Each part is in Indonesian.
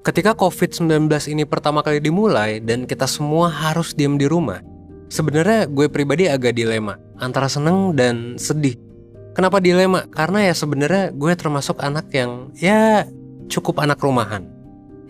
Ketika COVID-19 ini pertama kali dimulai dan kita semua harus diam di rumah, sebenarnya gue pribadi agak dilema antara seneng dan sedih. Kenapa dilema? Karena ya sebenarnya gue termasuk anak yang cukup anak rumahan,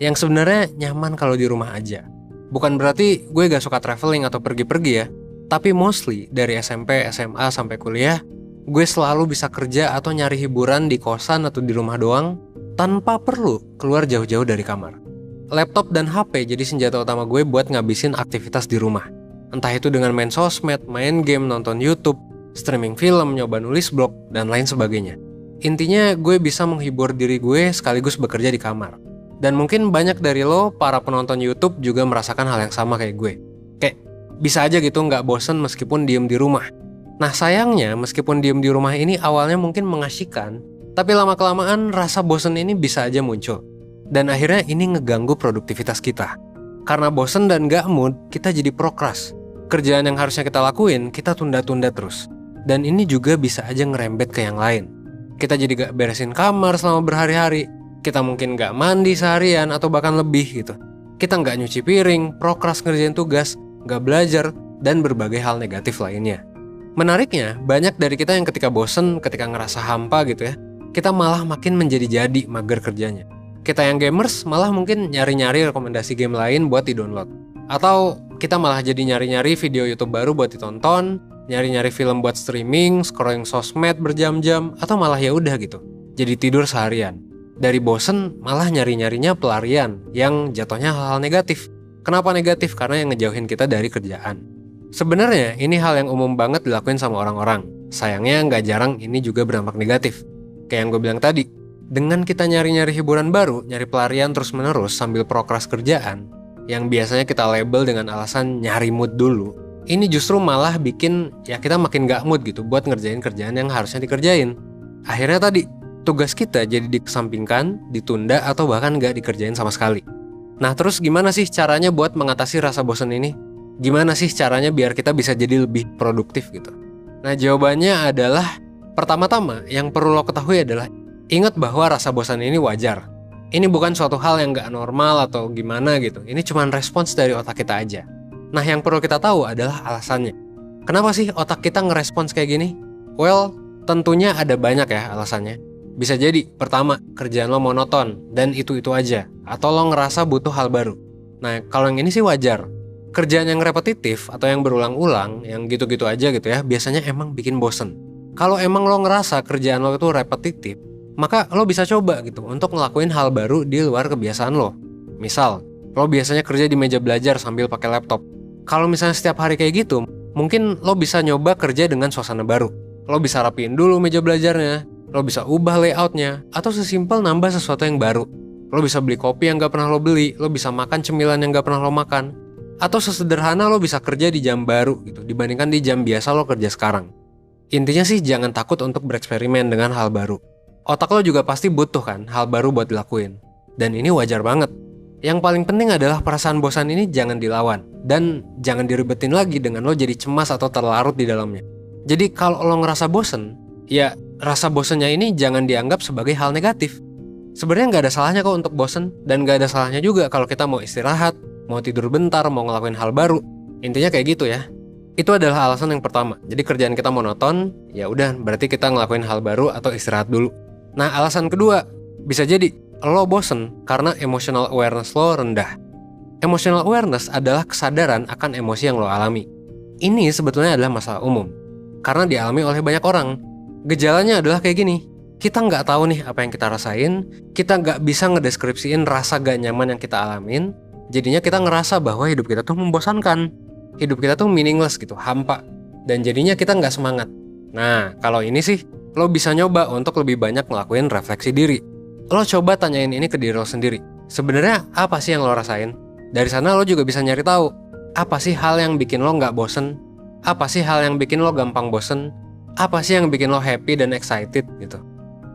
yang sebenarnya nyaman kalau di rumah aja. Bukan berarti gue gak suka traveling atau pergi-pergi ya, tapi mostly dari SMP, SMA sampai kuliah, gue selalu bisa kerja atau nyari hiburan di kosan atau di rumah doang tanpa perlu keluar jauh-jauh dari kamar. Laptop dan HP jadi senjata utama gue buat ngabisin aktivitas di rumah. Entah itu dengan main sosmed, main game, nonton YouTube, streaming film, nyoba nulis blog, dan lain sebagainya. Intinya gue bisa menghibur diri gue sekaligus bekerja di kamar. Dan mungkin banyak dari lo, para penonton YouTube juga merasakan hal yang sama kayak gue. Kayak bisa aja gitu nggak bosen meskipun diem di rumah. Nah sayangnya meskipun diem di rumah ini awalnya mungkin mengasyikkan, tapi lama-kelamaan rasa bosen ini bisa aja muncul. Dan akhirnya ini ngeganggu produktivitas kita. Karena bosen dan gak mood, kita jadi prokras. Kerjaan yang harusnya kita lakuin, kita tunda-tunda terus. Dan ini juga bisa aja ngerembet ke yang lain. Kita jadi gak beresin kamar selama berhari-hari. Kita mungkin gak mandi seharian atau bahkan lebih gitu. Kita gak nyuci piring, prokras ngerjain tugas, gak belajar, dan berbagai hal negatif lainnya. Menariknya, banyak dari kita yang ketika bosen, ketika ngerasa hampa gitu ya, kita malah makin menjadi-jadi mager kerjanya. Kita yang gamers malah mungkin nyari-nyari rekomendasi game lain buat di-download. Atau kita malah jadi nyari-nyari video YouTube baru buat ditonton, nyari-nyari film buat streaming, scrolling sosmed berjam-jam, atau malah ya udah gitu, jadi tidur seharian. Dari bosen malah nyari-nyarinya pelarian yang jatuhnya hal-hal negatif. Kenapa negatif? Karena yang ngejauhin kita dari kerjaan. Sebenarnya ini hal yang umum banget dilakuin sama orang-orang. Sayangnya nggak jarang ini juga berdampak negatif. Kayak yang gue bilang tadi, dengan kita nyari-nyari hiburan baru, nyari pelarian terus-menerus sambil prokras kerjaan, yang biasanya kita label dengan alasan nyari mood dulu, ini justru malah bikin kita makin gak mood gitu buat ngerjain kerjaan yang harusnya dikerjain. Akhirnya tadi, tugas kita jadi dikesampingkan, ditunda, atau bahkan gak dikerjain sama sekali. Nah terus gimana sih caranya buat mengatasi rasa bosan ini? Gimana sih caranya biar kita bisa jadi lebih produktif gitu? Nah jawabannya adalah, pertama-tama yang perlu lo ketahui adalah ingat bahwa rasa bosan ini wajar. Ini bukan suatu hal yang gak normal atau gimana gitu. Ini cuma respons dari otak kita aja. Nah yang perlu kita tahu adalah alasannya. Kenapa sih otak kita ngerespons kayak gini? Well, tentunya ada banyak ya alasannya. Bisa jadi, pertama, kerjaan lo monoton dan itu-itu aja. Atau lo ngerasa butuh hal baru. Nah kalau yang ini sih wajar. Kerjaan yang repetitif atau yang berulang-ulang, yang gitu-gitu aja gitu ya, biasanya emang bikin bosen. Kalau emang lo ngerasa kerjaan lo itu repetitif, maka lo bisa coba gitu untuk ngelakuin hal baru di luar kebiasaan lo. Misal, lo biasanya kerja di meja belajar sambil pakai laptop. Kalau misalnya setiap hari kayak gitu, mungkin lo bisa nyoba kerja dengan suasana baru. Lo bisa rapiin dulu meja belajarnya, lo bisa ubah layoutnya, atau sesimpel nambah sesuatu yang baru. Lo bisa beli kopi yang gak pernah lo beli, lo bisa makan cemilan yang gak pernah lo makan. Atau sesederhana lo bisa kerja di jam baru gitu, dibandingkan di jam biasa lo kerja sekarang. Intinya sih jangan takut untuk bereksperimen dengan hal baru. Otak lo juga pasti butuh kan hal baru buat dilakuin. Dan ini wajar banget. Yang paling penting adalah perasaan bosan ini jangan dilawan. Dan jangan diribetin lagi dengan lo jadi cemas atau terlarut di dalamnya. Jadi kalau lo ngerasa bosan, ya rasa bosannya ini jangan dianggap sebagai hal negatif. Sebenarnya gak ada salahnya kok untuk bosan. Dan gak ada salahnya juga kalau kita mau istirahat, mau tidur bentar, mau ngelakuin hal baru. Intinya kayak gitu ya. Itu adalah alasan yang pertama. Jadi kerjaan kita monoton, ya udah berarti kita ngelakuin hal baru atau istirahat dulu. Nah alasan kedua, bisa jadi lo bosen karena emotional awareness lo rendah. Emotional awareness adalah kesadaran akan emosi yang lo alami. Ini sebetulnya adalah masalah umum, karena dialami oleh banyak orang. Gejalanya adalah kayak gini, kita nggak tahu nih apa yang kita rasain, kita nggak bisa ngedeskripsiin rasa gak nyaman yang kita alamin, jadinya kita ngerasa bahwa hidup kita tuh membosankan. Hidup kita tuh meaningless gitu, hampa. Dan jadinya kita nggak semangat. Nah, kalau ini sih, lo bisa nyoba untuk lebih banyak ngelakuin refleksi diri. Lo coba tanyain ini ke diri lo sendiri. Sebenarnya apa sih yang lo rasain? Dari sana lo juga bisa nyari tahu. Apa sih hal yang bikin lo nggak bosen? Apa sih hal yang bikin lo gampang bosen? Apa sih yang bikin lo happy dan excited gitu?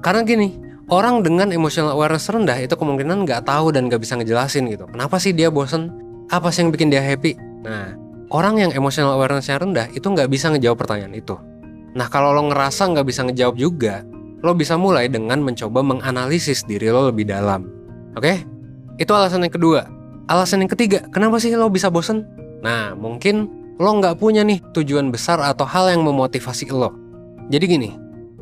Karena gini, orang dengan emotional awareness rendah itu kemungkinan nggak tahu dan nggak bisa ngejelasin gitu. Kenapa sih dia bosen? Apa sih yang bikin dia happy? Nah, orang yang emotional awareness-nya rendah itu nggak bisa ngejawab pertanyaan itu. Nah kalau lo ngerasa nggak bisa ngejawab juga, lo bisa mulai dengan mencoba menganalisis diri lo lebih dalam. Oke? Itu alasan yang kedua. Alasan yang ketiga, kenapa sih lo bisa bosen? Nah, mungkin lo nggak punya nih tujuan besar atau hal yang memotivasi lo. Jadi gini,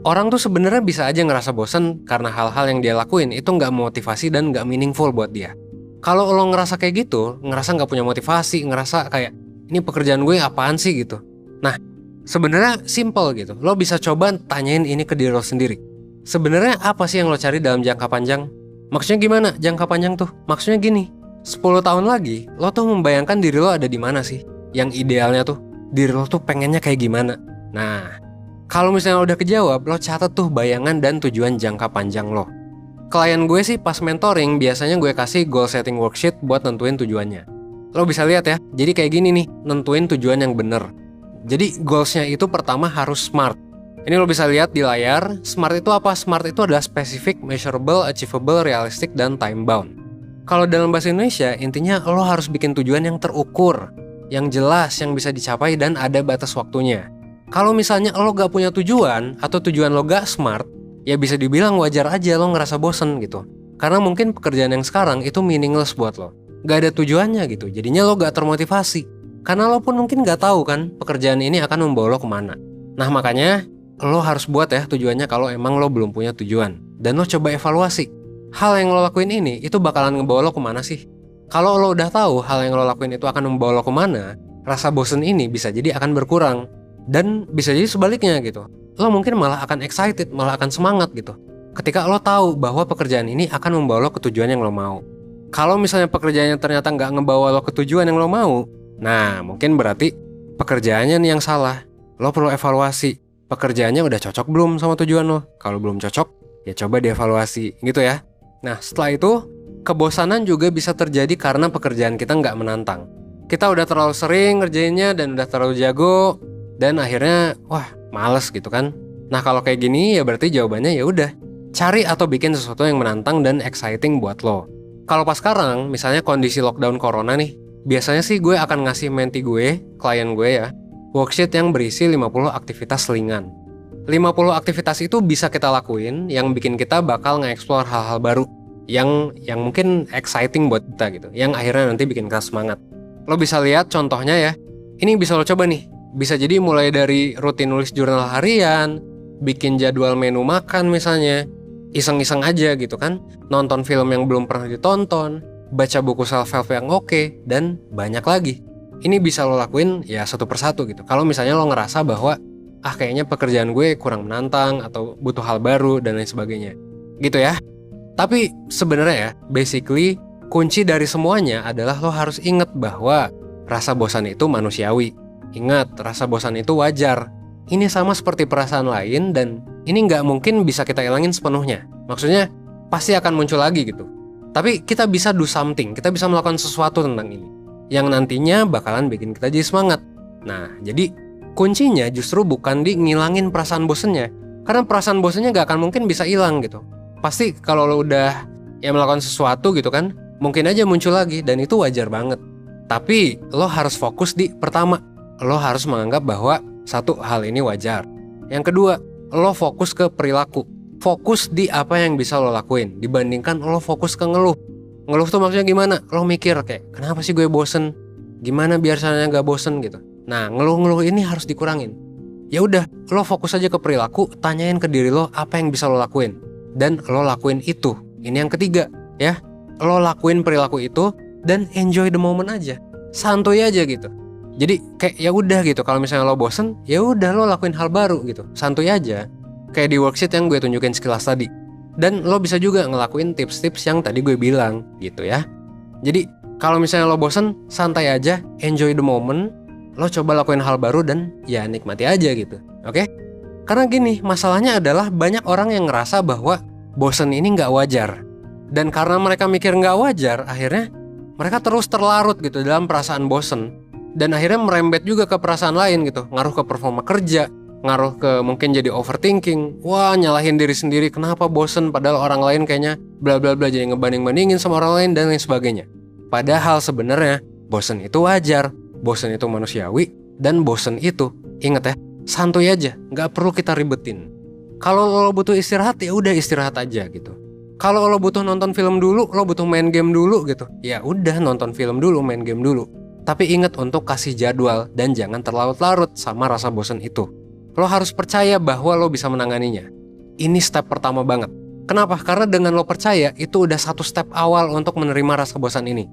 orang tuh sebenarnya bisa aja ngerasa bosen karena hal-hal yang dia lakuin itu nggak motivasi dan nggak meaningful buat dia. Kalau lo ngerasa kayak gitu, ngerasa nggak punya motivasi, ngerasa kayak ini pekerjaan gue apaan sih gitu. Nah, sebenarnya simple gitu. Lo bisa coba tanyain ini ke diri lo sendiri. Sebenarnya apa sih yang lo cari dalam jangka panjang? Maksudnya gimana jangka panjang tuh? Maksudnya gini, 10 tahun lagi, lo tuh membayangkan diri lo ada di mana sih? Yang idealnya tuh, diri lo tuh pengennya kayak gimana? Nah, kalau misalnya udah kejawab, lo catat tuh bayangan dan tujuan jangka panjang lo. Klien gue sih pas mentoring, biasanya gue kasih goal setting worksheet buat nentuin tujuannya. Lo bisa lihat ya, jadi kayak gini nih, nentuin tujuan yang bener. Jadi goalsnya itu pertama harus SMART. Ini lo bisa lihat di layar, SMART itu apa? SMART itu adalah specific, measurable, achievable, realistic, dan time bound. Kalau dalam bahasa Indonesia, intinya lo harus bikin tujuan yang terukur, yang jelas, yang bisa dicapai dan ada batas waktunya. Kalau misalnya lo gak punya tujuan, atau tujuan lo gak smart, ya bisa dibilang wajar aja lo ngerasa bosen gitu. Karena mungkin pekerjaan yang sekarang itu meaningless buat lo. Gak ada tujuannya gitu, jadinya lo gak termotivasi. Karena lo pun mungkin gak tahu kan, pekerjaan ini akan membawa lo kemana. Nah makanya, lo harus buat ya tujuannya kalau emang lo belum punya tujuan. Dan lo coba evaluasi. Hal yang lo lakuin ini, itu bakalan ngebawa lo kemana sih? Kalau lo udah tahu hal yang lo lakuin itu akan membawa lo kemana, rasa bosen ini bisa jadi akan berkurang. Dan bisa jadi sebaliknya gitu. Lo mungkin malah akan excited, malah akan semangat gitu. Ketika lo tahu bahwa pekerjaan ini akan membawa lo ke tujuan yang lo mau. Kalau misalnya pekerjaannya ternyata nggak ngebawa lo ke tujuan yang lo mau, nah mungkin berarti pekerjaannya nih yang salah. Lo perlu evaluasi, pekerjaannya udah cocok belum sama tujuan lo? Kalau belum cocok, ya coba dievaluasi gitu ya. Nah setelah itu, kebosanan juga bisa terjadi karena pekerjaan kita nggak menantang. Kita udah terlalu sering ngerjainnya dan udah terlalu jago, dan akhirnya wah males gitu kan. Nah kalau kayak gini ya berarti jawabannya ya udah, cari atau bikin sesuatu yang menantang dan exciting buat lo. Kalau pas sekarang, misalnya kondisi lockdown corona nih, biasanya sih gue akan ngasih menti gue, klien gue ya, worksheet yang berisi 50 aktivitas selingan. 50 aktivitas itu bisa kita lakuin yang bikin kita bakal nge-explore hal-hal baru yang mungkin exciting buat kita gitu, yang akhirnya nanti bikin kita semangat. Lo bisa lihat contohnya ya. Ini bisa lo coba nih. Bisa jadi mulai dari rutin nulis jurnal harian, bikin jadwal menu makan misalnya, iseng-iseng aja gitu kan, nonton film yang belum pernah ditonton, baca buku self-help yang oke, dan banyak lagi. Ini bisa lo lakuin ya satu persatu gitu. Kalau misalnya lo ngerasa bahwa kayaknya pekerjaan gue kurang menantang atau butuh hal baru dan lain sebagainya. Gitu ya. Tapi sebenarnya ya, basically kunci dari semuanya adalah lo harus inget bahwa rasa bosan itu manusiawi. Ingat, rasa bosan itu wajar. Ini sama seperti perasaan lain dan ini nggak mungkin bisa kita hilangin sepenuhnya. Maksudnya pasti akan muncul lagi gitu. Tapi kita bisa do something, kita bisa melakukan sesuatu tentang ini yang nantinya bakalan bikin kita jadi semangat. Nah, jadi kuncinya justru bukan di ngilangin perasaan bosennya. Karena perasaan bosennya gak akan mungkin bisa hilang gitu. Pasti kalau lo udah melakukan sesuatu gitu kan, mungkin aja muncul lagi dan itu wajar banget. Tapi lo harus fokus di pertama, lo harus menganggap bahwa satu, hal ini wajar. Yang kedua, lo fokus ke perilaku. Fokus di apa yang bisa lo lakuin dibandingkan lo fokus ke ngeluh. Ngeluh tuh maksudnya gimana? Lo mikir kayak, kenapa sih gue bosen? Gimana biar caranya gak bosen gitu. Nah, ngeluh-ngeluh ini harus dikurangin. Ya udah, lo fokus aja ke perilaku, tanyain ke diri lo apa yang bisa lo lakuin. Dan lo lakuin itu. Ini yang ketiga, ya. Lo lakuin perilaku itu dan enjoy the moment aja. Santuy aja gitu. Jadi kayak ya udah gitu, kalau misalnya lo bosen, ya udah lo lakuin hal baru gitu. Santuy aja. Kayak di worksheet yang gue tunjukin sekilas tadi. Dan lo bisa juga ngelakuin tips-tips yang tadi gue bilang gitu ya. Jadi kalau misalnya lo bosen, santai aja, enjoy the moment. Lo coba lakuin hal baru dan ya nikmati aja gitu. Oke? Karena gini, masalahnya adalah banyak orang yang ngerasa bahwa bosen ini gak wajar. Dan karena mereka mikir gak wajar, akhirnya mereka terus terlarut gitu dalam perasaan bosen. Dan akhirnya merembet juga ke perasaan lain gitu. Ngaruh ke performa kerja, ngaruh ke mungkin jadi overthinking. Wah, nyalahin diri sendiri, kenapa bosen padahal orang lain kayaknya bla bla bla, jadi ngebanding-bandingin sama orang lain dan lain sebagainya. Padahal sebenarnya bosen itu wajar, bosen itu manusiawi, dan bosen itu, inget ya, santuy aja, nggak perlu kita ribetin. Kalau lo butuh istirahat ya udah istirahat aja gitu. Kalau lo butuh nonton film dulu, lo butuh main game dulu gitu, ya udah nonton film dulu, main game dulu. Tapi ingat untuk kasih jadwal dan jangan terlarut-larut sama rasa bosan itu. Lo harus percaya bahwa lo bisa menanganinya. Ini step pertama banget. Kenapa? Karena dengan lo percaya, itu udah satu step awal untuk menerima rasa bosan ini.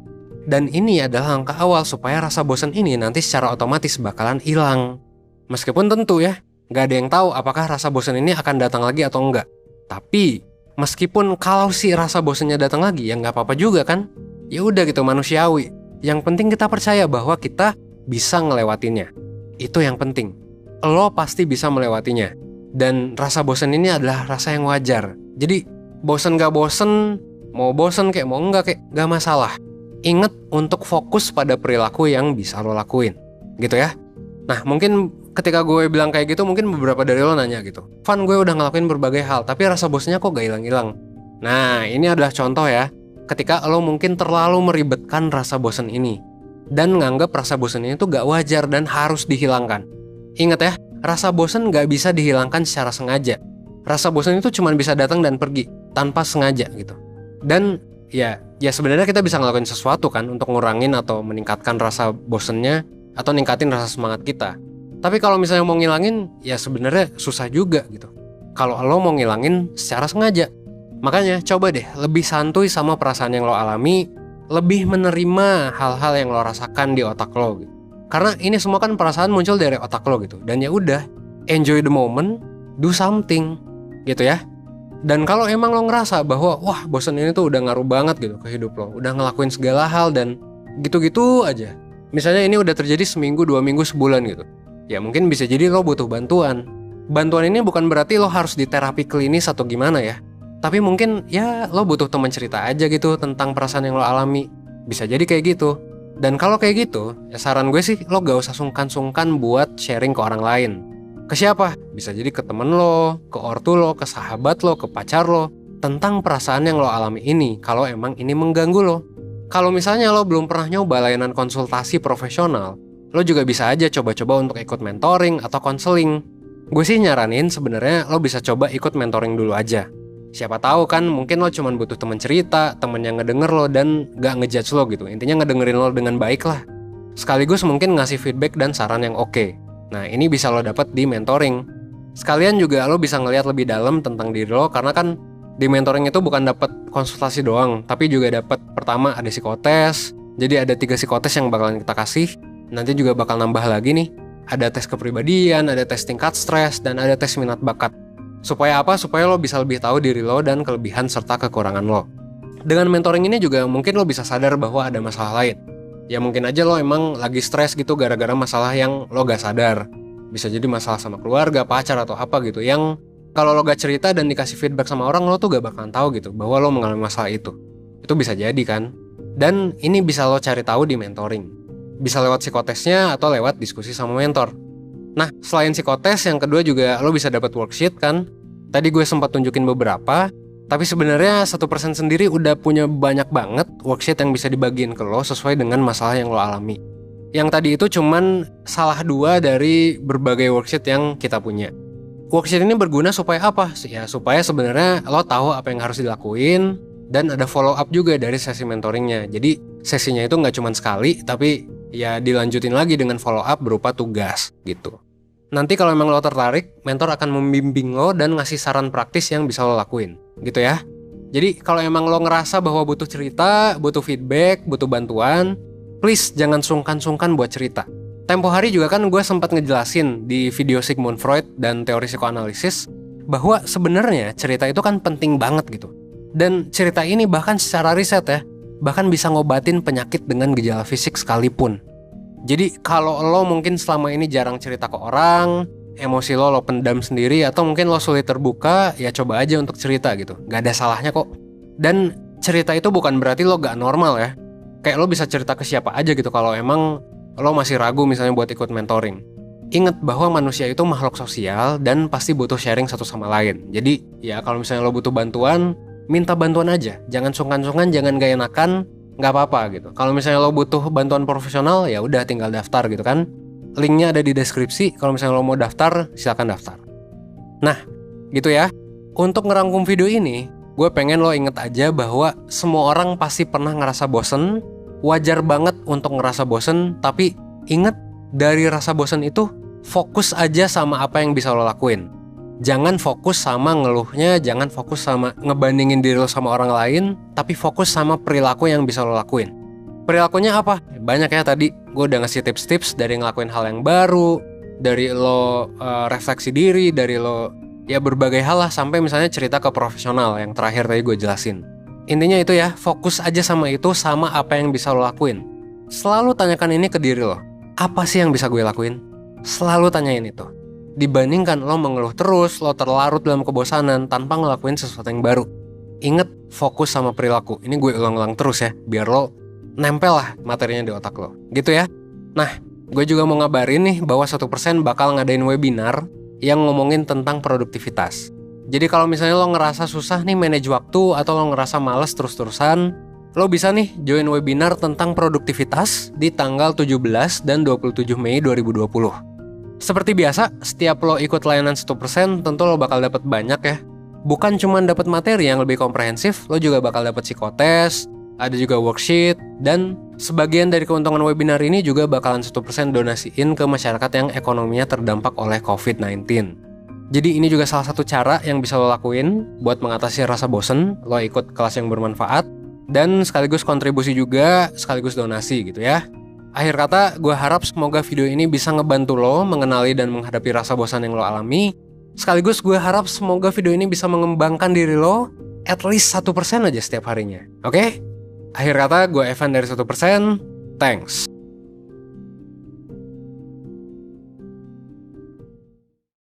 Dan ini adalah langkah awal supaya rasa bosan ini nanti secara otomatis bakalan hilang. Meskipun tentu ya, gak ada yang tahu apakah rasa bosan ini akan datang lagi atau enggak. Tapi, meskipun kalau si rasa bosannya datang lagi, ya gak apa-apa juga kan? Ya udah gitu, manusiawi. Yang penting kita percaya bahwa kita bisa ngelewatinnya. Itu yang penting. Lo pasti bisa melewatinya. Dan rasa bosan ini adalah rasa yang wajar. Jadi, bosan gak bosan, mau bosan kayak mau enggak kayak gak masalah. Ingat untuk fokus pada perilaku yang bisa lo lakuin, gitu ya. Nah, mungkin ketika gue bilang kayak gitu, mungkin beberapa dari lo nanya gitu, Van, gue udah ngelakuin berbagai hal, tapi rasa bosannya kok gak hilang-hilang. Nah, ini adalah contoh ya, ketika lo mungkin terlalu meribetkan rasa bosan ini, dan nganggap rasa bosan ini tuh gak wajar dan harus dihilangkan. Ingat ya, rasa bosan gak bisa dihilangkan secara sengaja. Rasa bosan itu cuma bisa datang dan pergi, tanpa sengaja gitu. Dan ya sebenarnya kita bisa ngelakuin sesuatu kan untuk ngurangin atau meningkatkan rasa bosennya atau ningkatin rasa semangat kita. Tapi kalau misalnya mau ngilangin, ya sebenarnya susah juga gitu. Kalau lo mau ngilangin secara sengaja. Makanya coba deh lebih santuy sama perasaan yang lo alami, lebih menerima hal-hal yang lo rasakan di otak lo gitu. Karena ini semua kan perasaan muncul dari otak lo gitu. Dan ya udah, enjoy the moment, do something gitu ya. Dan kalau emang lo ngerasa bahwa wah bosan ini tuh udah ngaruh banget gitu ke hidup lo, udah ngelakuin segala hal dan gitu-gitu aja. Misalnya ini udah terjadi seminggu, 2 minggu, sebulan gitu. Ya mungkin bisa jadi lo butuh bantuan. Bantuan ini bukan berarti lo harus di terapi klinis atau gimana ya. Tapi mungkin ya lo butuh teman cerita aja gitu tentang perasaan yang lo alami. Bisa jadi kayak gitu. Dan kalau kayak gitu, ya saran gue sih lo gak usah sungkan-sungkan buat sharing ke orang lain. Ke siapa? Bisa jadi ke temen lo, ke ortu lo, ke sahabat lo, ke pacar lo, tentang perasaan yang lo alami ini, kalau emang ini mengganggu lo. Kalau misalnya lo belum pernah nyoba layanan konsultasi profesional, lo juga bisa aja coba-coba untuk ikut mentoring atau konseling. Gue sih nyaranin sebenarnya lo bisa coba ikut mentoring dulu aja. Siapa tahu kan mungkin lo cuma butuh temen cerita, temen yang ngedenger lo dan gak ngejudge lo gitu. Intinya ngedengerin lo dengan baik lah. Sekaligus mungkin ngasih feedback dan saran yang oke. Nah, ini bisa lo dapat di mentoring. Sekalian juga lo bisa ngelihat lebih dalam tentang diri lo, karena kan di mentoring itu bukan dapat konsultasi doang, tapi juga dapat pertama ada psikotes. Jadi ada 3 psikotes yang bakalan kita kasih. Nanti juga bakal nambah lagi nih. Ada tes kepribadian, ada tes tingkat stres, dan ada tes minat bakat. Supaya apa? Supaya lo bisa lebih tahu diri lo dan kelebihan serta kekurangan lo. Dengan mentoring ini juga mungkin lo bisa sadar bahwa ada masalah lain. Ya mungkin aja lo emang lagi stres gitu gara-gara masalah yang lo gak sadar. Bisa jadi masalah sama keluarga, pacar, atau apa gitu, yang kalau lo gak cerita dan dikasih feedback sama orang, lo tuh gak bakalan tahu gitu bahwa lo mengalami masalah itu. Itu bisa jadi kan. Dan ini bisa lo cari tahu di mentoring. Bisa lewat psikotesnya atau lewat diskusi sama mentor. Nah, selain psikotes, yang kedua juga lo bisa dapat worksheet kan. Tadi gue sempat tunjukin beberapa, tapi sebenarnya 1% sendiri udah punya banyak banget worksheet yang bisa dibagiin ke lo sesuai dengan masalah yang lo alami. Yang tadi itu cuman salah 2 dari berbagai worksheet yang kita punya. Worksheet ini berguna supaya apa? Ya supaya sebenarnya lo tahu apa yang harus dilakuin dan ada follow up juga dari sesi mentoringnya. Jadi sesinya itu nggak cuma sekali, tapi ya dilanjutin lagi dengan follow up berupa tugas gitu. Nanti kalau emang lo tertarik, mentor akan membimbing lo dan ngasih saran praktis yang bisa lo lakuin, gitu ya. Jadi kalau emang lo ngerasa bahwa butuh cerita, butuh feedback, butuh bantuan, please jangan sungkan-sungkan buat cerita. Tempo hari juga kan gue sempat ngejelasin di video Sigmund Freud dan teori psikoanalisis bahwa sebenarnya cerita itu kan penting banget gitu. Dan cerita ini bahkan secara riset ya, bahkan bisa ngobatin penyakit dengan gejala fisik sekalipun. Jadi kalau lo mungkin selama ini jarang cerita ke orang, emosi lo pendam sendiri, atau mungkin lo sulit terbuka, ya coba aja untuk cerita gitu. Gak ada salahnya kok. Dan cerita itu bukan berarti lo gak normal ya. Kayak lo bisa cerita ke siapa aja gitu kalau emang lo masih ragu misalnya buat ikut mentoring. Ingat bahwa manusia itu makhluk sosial dan pasti butuh sharing satu sama lain. Jadi ya kalau misalnya lo butuh bantuan, minta bantuan aja. Jangan sungkan-sungkan, jangan gak enakan. Nggak apa-apa gitu. Kalau misalnya lo butuh bantuan profesional, ya udah tinggal daftar gitu kan. Linknya ada di deskripsi. Kalau misalnya lo mau daftar, silakan daftar. Nah, gitu ya. Untuk ngerangkum video ini, gue pengen lo inget aja bahwa semua orang pasti pernah ngerasa bosen. Wajar banget untuk ngerasa bosen, tapi inget dari rasa bosen itu fokus aja sama apa yang bisa lo lakuin. Jangan fokus sama ngeluhnya, jangan fokus sama ngebandingin diri lo sama orang lain, tapi fokus sama perilaku yang bisa lo lakuin. Perilakunya apa? Banyak ya tadi, gue udah ngasih tips-tips dari ngelakuin hal yang baru, dari lo refleksi diri, dari lo ya berbagai hal lah, sampai misalnya cerita ke profesional yang terakhir tadi gue jelasin. Intinya itu ya, fokus aja sama itu, sama apa yang bisa lo lakuin. Selalu tanyakan ini ke diri lo, apa sih yang bisa gue lakuin? Selalu tanyain itu. Dibandingkan lo mengeluh terus, lo terlarut dalam kebosanan tanpa ngelakuin sesuatu yang baru. Ingat, fokus sama perilaku. Ini gue ulang-ulang terus ya, biar lo nempel lah materinya di otak lo. Gitu ya. Nah, gue juga mau ngabarin nih bahwa 1% bakal ngadain webinar yang ngomongin tentang produktivitas. Jadi kalau misalnya lo ngerasa susah nih manage waktu atau lo ngerasa males terus-terusan, lo bisa nih join webinar tentang produktivitas di tanggal 17 dan 27 Mei 2020. Seperti biasa, setiap lo ikut layanan 1%, tentu lo bakal dapat banyak ya. Bukan cuma dapat materi yang lebih komprehensif, lo juga bakal dapat psikotes, ada juga worksheet, dan sebagian dari keuntungan webinar ini juga bakalan 1% donasiin ke masyarakat yang ekonominya terdampak oleh COVID-19. Jadi ini juga salah satu cara yang bisa lo lakuin buat mengatasi rasa bosen, lo ikut kelas yang bermanfaat, dan sekaligus kontribusi juga, sekaligus donasi gitu ya. Akhir kata, gue harap semoga video ini bisa ngebantu lo mengenali dan menghadapi rasa bosan yang lo alami. Sekaligus gue harap semoga video ini bisa mengembangkan diri lo at least 1% aja setiap harinya. Oke? Akhir kata, gue Evan dari 1%. Thanks.